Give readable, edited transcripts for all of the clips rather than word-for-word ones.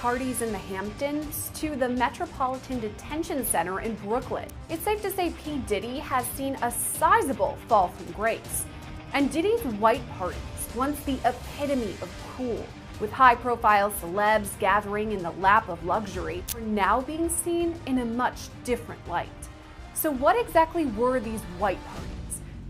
parties in the Hamptons to the Metropolitan Detention Center in Brooklyn. It's safe to say P. Diddy has seen a sizable fall from grace. And Diddy's white parties, once the epitome of cool, with high-profile celebs gathering in the lap of luxury, are now being seen in a much different light. So what exactly were these white parties?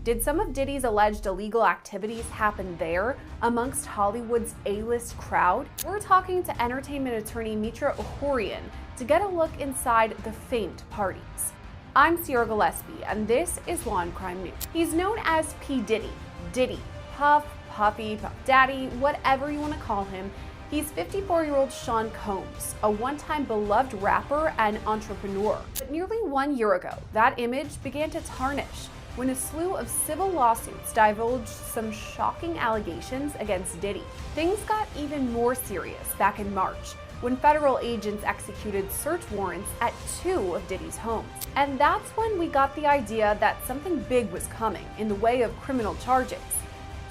Did some of Diddy's alleged illegal activities happen there, amongst Hollywood's A-list crowd? We're talking to entertainment attorney Mitra Ohorian to get a look inside the famed parties. I'm Sierra Gillespie, and this is Law and Crime News. He's known as P. Diddy, Diddy, Puff, Puffy, Puff Daddy, whatever you want to call him. He's 54-year-old Sean Combs, a one-time beloved rapper and entrepreneur. But nearly 1 year ago, that image began to tarnish when a slew of civil lawsuits divulged some shocking allegations against Diddy. Things got even more serious back in March when federal agents executed search warrants at 2 of Diddy's homes. And that's when we got the idea that something big was coming in the way of criminal charges.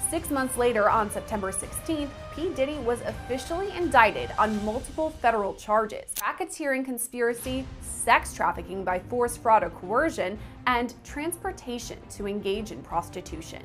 6 months later, on September 16th, P. Diddy was officially indicted on multiple federal charges: racketeering conspiracy, sex trafficking by force, fraud, or coercion, and transportation to engage in prostitution.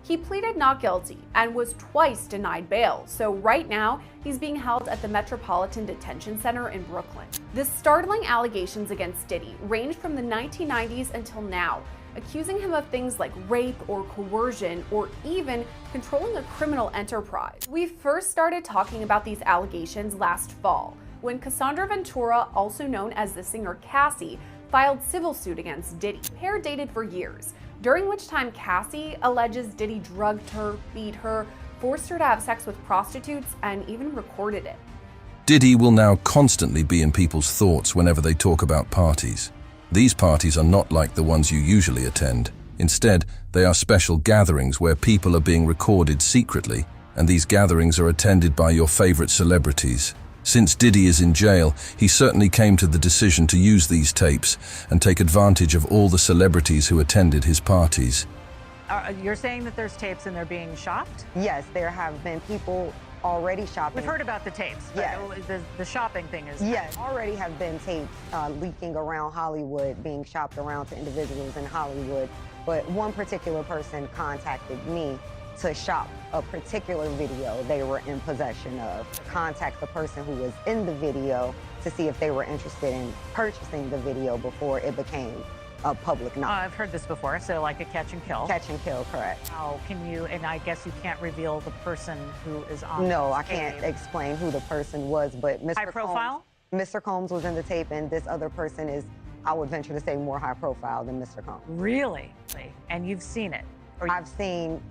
He pleaded not guilty and was twice denied bail, so right now he's being held at the Metropolitan Detention Center in Brooklyn. The startling allegations against Diddy range from the 1990s until now, accusing him of things like rape or coercion or even controlling a criminal enterprise. We first started talking about these allegations last fall when Cassandra Ventura, also known as the singer Cassie, filed civil suit against Diddy. The pair dated for years, during which time Cassie alleges Diddy drugged her, beat her, forced her to have sex with prostitutes, and even recorded it. Diddy will now constantly be in people's thoughts whenever they talk about parties. These parties are not like the ones you usually attend. Instead, they are special gatherings where people are being recorded secretly, and these gatherings are attended by your favorite celebrities. Since Diddy is in jail, he certainly came to the decision to use these tapes and take advantage of all the celebrities who attended his parties. You're saying that there's tapes and they're being shopped? Yes, there have been people already shopping. We've heard about the tapes, but yes. The shopping thing is... Yes, already have been tapes leaking around Hollywood, being shopped around to individuals in Hollywood. But one particular person contacted me to shop a particular video they were in possession of. Contact the person who was in the video to see if they were interested in purchasing the video before it became a public knowledge. I've heard this before, so like a catch and kill. Catch and kill, correct. How can you, and I guess you can't reveal the person who is on No, I tape. can't explain who the person was, but Mr. High profile? Mr. Combs was in the tape, and this other person is, I would venture to say, more high profile than Mr. Combs. Really? And you've seen it? I've seen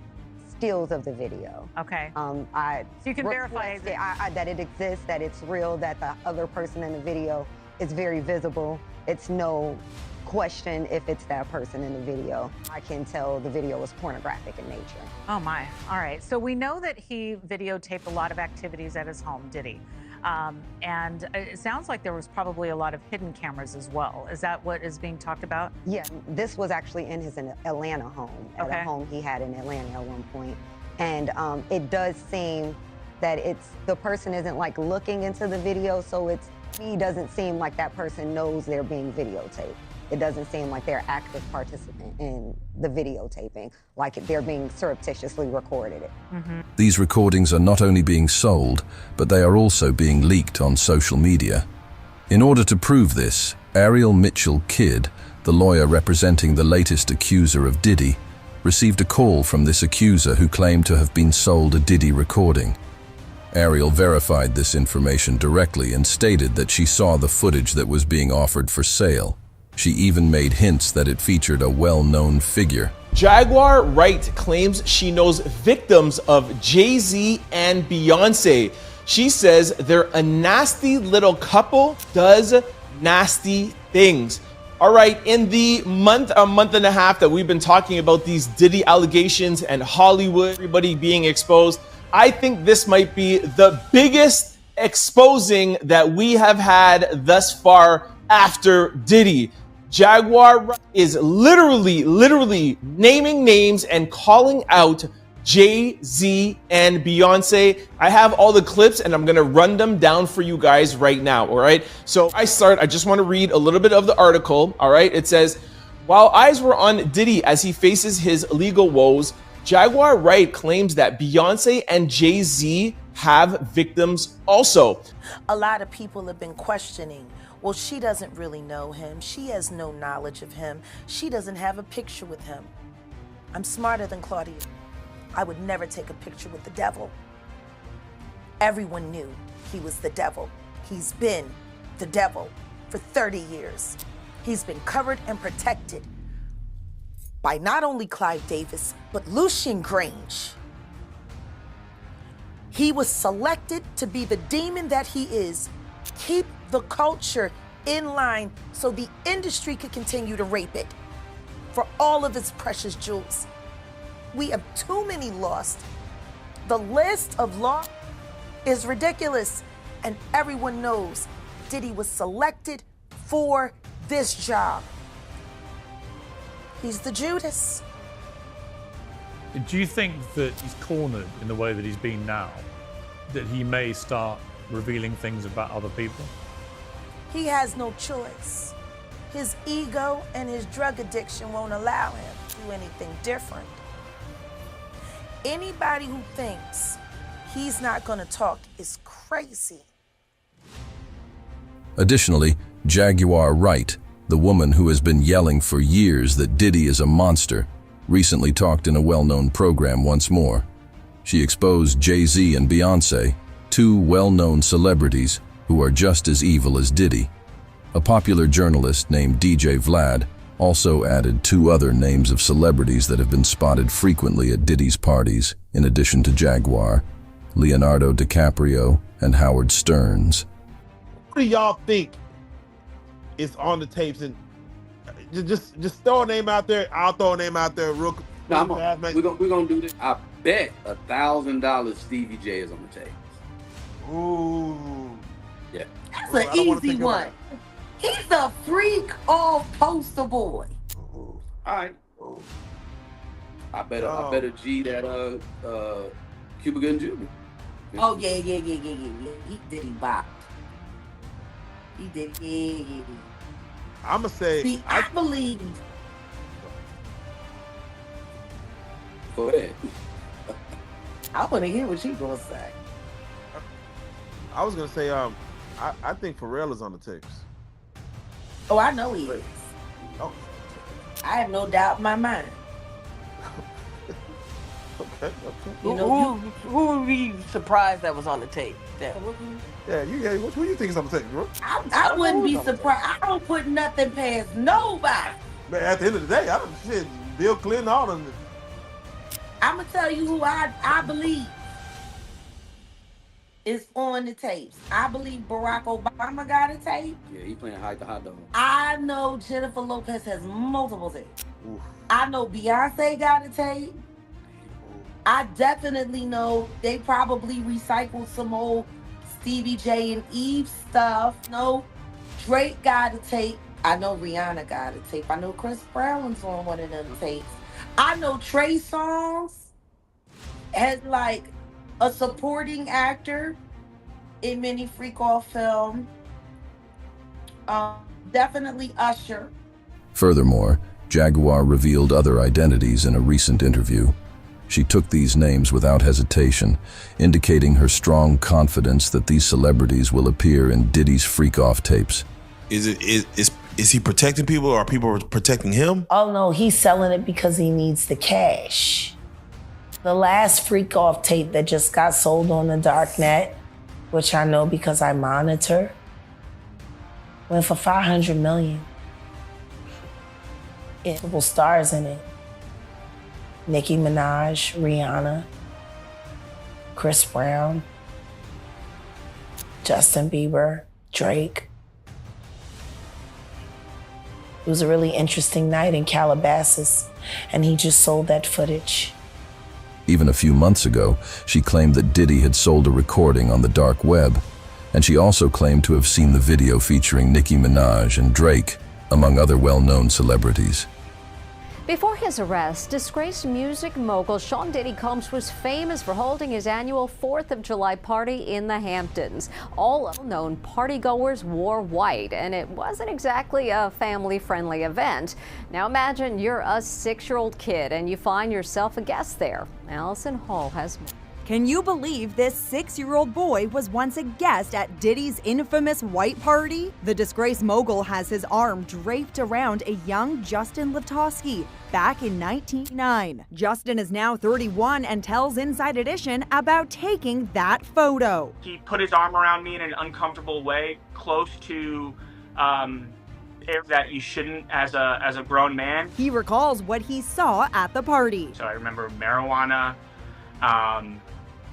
stills of the video. Okay. So you can verify that it exists, that it's real, that the other person in the video is very visible. It's no question if it's that person in the video. I can tell the video was pornographic in nature. Oh my, all right. So we know that he videotaped a lot of activities at his home, did he? And it sounds like there was probably a lot of hidden cameras as well. Is that what is being talked about? Yeah, this was actually in his Atlanta home, at a home he had in Atlanta at one point. And it does seem that the person isn't like looking into the video, so he doesn't seem like that person knows they're being videotaped. It doesn't seem like they're active participant in the videotaping, like they're being surreptitiously recorded. These recordings are not only being sold, but they are also being leaked on social media. In order to prove this, Ariel Mitchell Kidd, the lawyer representing the latest accuser of Diddy, received a call from this accuser who claimed to have been sold a Diddy recording. Ariel verified this information directly and stated that she saw the footage that was being offered for sale. She even made hints that it featured a well-known figure. Jaguar Wright claims she knows victims of Jay-Z and Beyonce. She says they're a nasty little couple, does nasty things. All right, in the month and a half that we've been talking about these Diddy allegations and Hollywood, everybody being exposed, I think this might be the biggest exposing that we have had thus far after Diddy. Jaguar is literally naming names and calling out Jay-Z and Beyonce. I have all the clips and I'm gonna run them down for you guys right now, all right? So I just wanna read a little bit of the article, all right? It says, while eyes were on Diddy as he faces his legal woes, Jaguar Wright claims that Beyonce and Jay-Z have victims also. A lot of people have been questioning, well, she doesn't really know him. She has no knowledge of him. She doesn't have a picture with him. I'm smarter than Claudia. I would never take a picture with the devil. Everyone knew he was the devil. He's been the devil for 30 years. He's been covered and protected by not only Clive Davis, but Lucian Grange. He was selected to be the demon that he is. Keep the culture in line so the industry could continue to rape it for all of its precious jewels. We have too many lost. The list of law is ridiculous, and everyone knows Diddy was selected for this job. He's the Judas. Do you think that he's cornered in the way that he's been now, that he may start revealing things about other people? He has no choice. His ego and his drug addiction won't allow him to do anything different. Anybody who thinks he's not gonna talk is crazy. Additionally, Jaguar Wright, the woman who has been yelling for years that Diddy is a monster, recently talked in a well-known program once more. She exposed Jay-Z and Beyonce, two well-known celebrities who are just as evil as Diddy. A popular journalist named DJ Vlad also added two other names of celebrities that have been spotted frequently at Diddy's parties, in addition to Jaguar: Leonardo DiCaprio and Howard Stearns. What do y'all think is on the tapes? And just throw a name out there. I'll throw a name out there real quick. No, we're gonna do this. I bet $1,000 Stevie J is on the tape. Ooh. Yeah. That's an easy one. He's a freak off poster boy. All right. I bet a G that Cuba Gooding Jr. Oh yeah. He did he bop. He did yeah. I'ma say. See, I believe. Go ahead. I want to hear what you gonna say. I was gonna say, I think Pharrell is on the tapes. Oh, I know he is. Oh. I have no doubt in my mind. Okay. You know, who would be surprised that was on the tape? Yeah, who you think is on the tape, bro? I wouldn't be surprised. I don't put nothing past nobody. Man, at the end of the day, I don't shit. Bill Clinton, all of them. I'm gonna tell you who I believe is on the tapes. I believe Barack Obama got a tape. Yeah, he playing hide the hot dog. I know Jennifer Lopez has multiple tapes. Oof. I know Beyonce got a tape. I definitely know they probably recycled some old Stevie J and Eve stuff. No, Drake got a tape. I know Rihanna got a tape. I know Chris Brown's on one of them tapes. I know Trey Songz has like a supporting actor in many freak off film. Definitely Usher. Furthermore, Jaguar revealed other identities in a recent interview. She took these names without hesitation, indicating her strong confidence that these celebrities will appear in Diddy's freak-off tapes. Is he protecting people, or are people protecting him? Oh no, he's selling it because he needs the cash. The last freak off tape that just got sold on the dark net, which I know because I monitor, went for $500 million. Multiple stars in it. Nicki Minaj, Rihanna, Chris Brown, Justin Bieber, Drake. It was a really interesting night in Calabasas, and he just sold that footage. Even a few months ago, she claimed that Diddy had sold a recording on the dark web, and she also claimed to have seen the video featuring Nicki Minaj and Drake, among other well-known celebrities. Before his arrest, disgraced music mogul Sean Diddy Combs was famous for holding his annual 4th of July party in the Hamptons. All well-known partygoers wore white, and it wasn't exactly a family-friendly event. Now imagine you're a 6-year-old kid and you find yourself a guest there. Allison Hall has more. Can you believe this 6-year-old boy was once a guest at Diddy's infamous white party? The disgraced mogul has his arm draped around a young Justin Liptowski back in 1999. Justin is now 31 and tells Inside Edition about taking that photo. He put his arm around me in an uncomfortable way, close to areas that you shouldn't as a grown man. He recalls what he saw at the party. So I remember marijuana,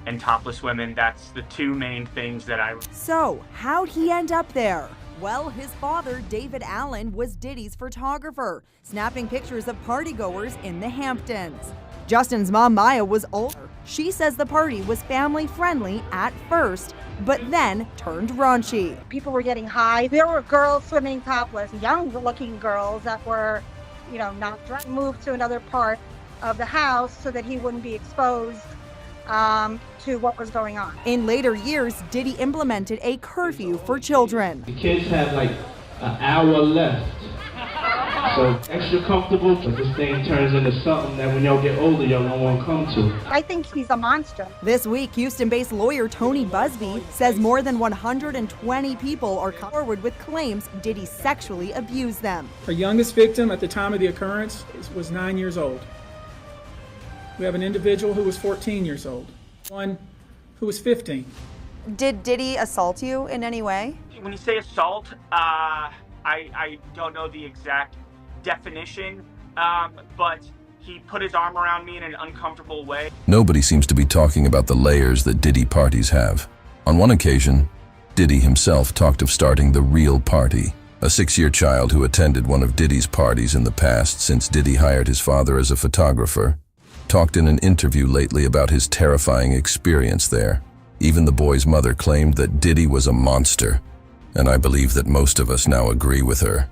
and topless women. That's the two main things that I... So, how'd he end up there? Well, his father, David Allen, was Diddy's photographer, snapping pictures of partygoers in the Hamptons. Justin's mom, Maya, was older. She says the party was family-friendly at first, but then turned raunchy. People were getting high. There were girls swimming topless, young-looking girls that were, not drunk. Moved to another part of the house so that he wouldn't be exposed to what was going on. In later years, Diddy implemented a curfew for children. The kids have like an hour left, so extra comfortable, but this thing turns into something that when y'all get older, y'all don't want to come to. I think he's a monster. This week, Houston-based lawyer Tony Busby says more than 120 people are coming forward with claims Diddy sexually abused them. Our youngest victim at the time of the occurrence was 9 years old. We have an individual who was 14 years old, one who was 15. Did Diddy assault you in any way? When you say assault, I don't know the exact definition, but he put his arm around me in an uncomfortable way. Nobody seems to be talking about the layers that Diddy parties have. On one occasion, Diddy himself talked of starting the real party. A 6-year child who attended one of Diddy's parties in the past since Diddy hired his father as a photographer talked in an interview lately about his terrifying experience there. Even the boy's mother claimed that Diddy was a monster, and I believe that most of us now agree with her.